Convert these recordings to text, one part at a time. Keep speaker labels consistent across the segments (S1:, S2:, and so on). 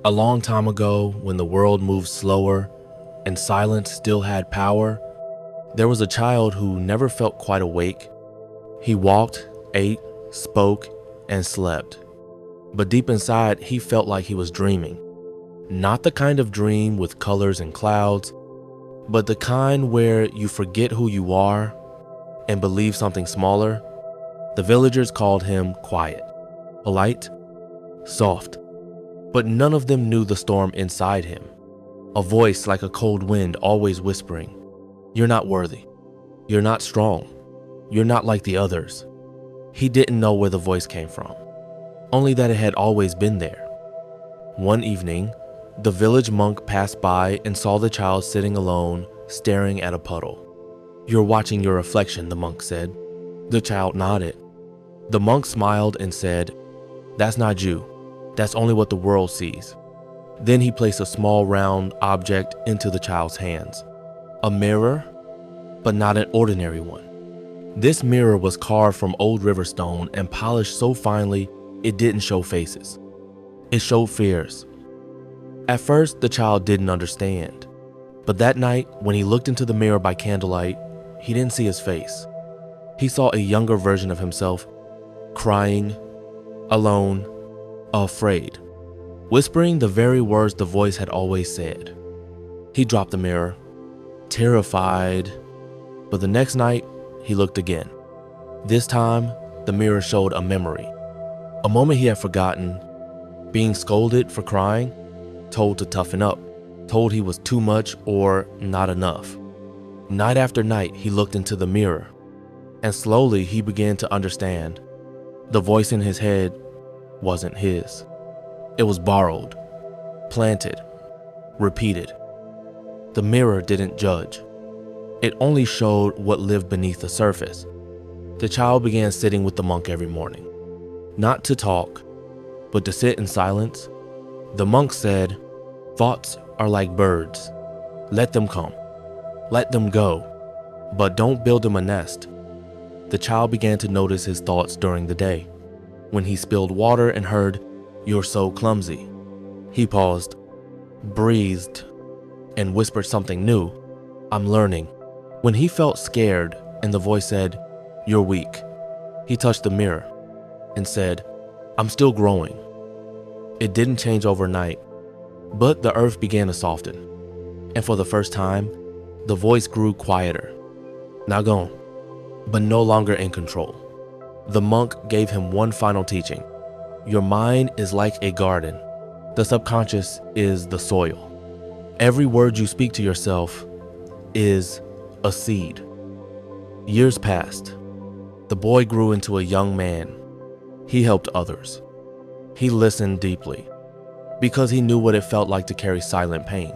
S1: A long time ago, when the world moved slower and silence still had power, there was a child who never felt quite awake. He walked, ate, spoke, and slept. But deep inside, he felt like he was dreaming. Not the kind of dream with colors and clouds, but the kind where you forget who you are and believe something smaller. The villagers called him quiet, polite, soft, but none of them knew the storm inside him. A voice like a cold wind always whispering, "You're not worthy. You're not strong. You're not like the others." He didn't know where the voice came from, only that it had always been there. One evening, the village monk passed by and saw the child sitting alone, staring at a puddle. "You're watching your reflection," the monk said. The child nodded. The monk smiled and said, "That's not you. That's only what the world sees." Then he placed a small round object into the child's hands. A mirror, but not an ordinary one. This mirror was carved from old river stone and polished so finely it didn't show faces. It showed fears. At first, the child didn't understand. But that night, when he looked into the mirror by candlelight, he didn't see his face. He saw a younger version of himself, crying, alone, afraid, whispering the very words the voice had always said. He dropped the mirror, terrified, but the next night, he looked again. This time, the mirror showed a memory, a moment he had forgotten, being scolded for crying, told to toughen up, told he was too much or not enough. Night after night, he looked into the mirror, and slowly he began to understand. The voice in his head wasn't his. It was borrowed, planted, repeated. The mirror didn't judge. It only showed what lived beneath the surface. The child began sitting with the monk every morning, not to talk, but to sit in silence. The monk said, "Thoughts are like birds. Let them come. Let them go. But don't build them a nest." The child began to notice his thoughts during the day. When he spilled water and heard, "You're so clumsy," he paused, breathed, and whispered something new, "I'm learning." When he felt scared and the voice said, "You're weak," he touched the mirror and said, "I'm still growing." It didn't change overnight, but the earth began to soften. And for the first time, the voice grew quieter, not gone, but no longer in control. The monk gave him one final teaching. Your mind is like a garden. The subconscious is the soil. Every word you speak to yourself is a seed. Years passed. The boy grew into a young man. He helped others. He listened deeply because he knew what it felt like to carry silent pain.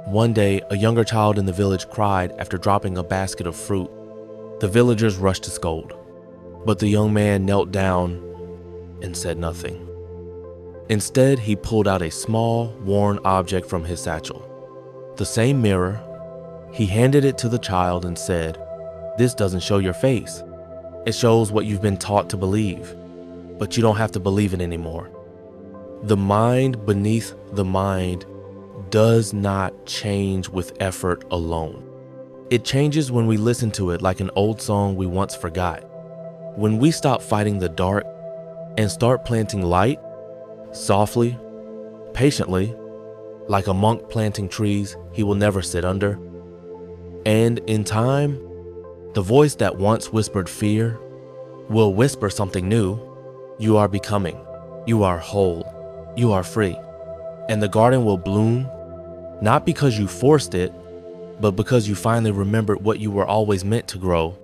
S1: One day, a younger child in the village cried after dropping a basket of fruit. The villagers rushed to scold, but the young man knelt down and said nothing. Instead, he pulled out a small, worn object from his satchel. The same mirror. He handed it to the child and said, "This doesn't show your face. It shows what you've been taught to believe, but you don't have to believe it anymore." The mind beneath the mind does not change with effort alone. It changes when we listen to it like an old song we once forgot. When we stop fighting the dark and start planting light, softly, patiently, like a monk planting trees he will never sit under. And in time, the voice that once whispered fear will whisper something new. You are becoming. You are whole. You are free. And the garden will bloom, not because you forced it, but because you finally remembered what you were always meant to grow.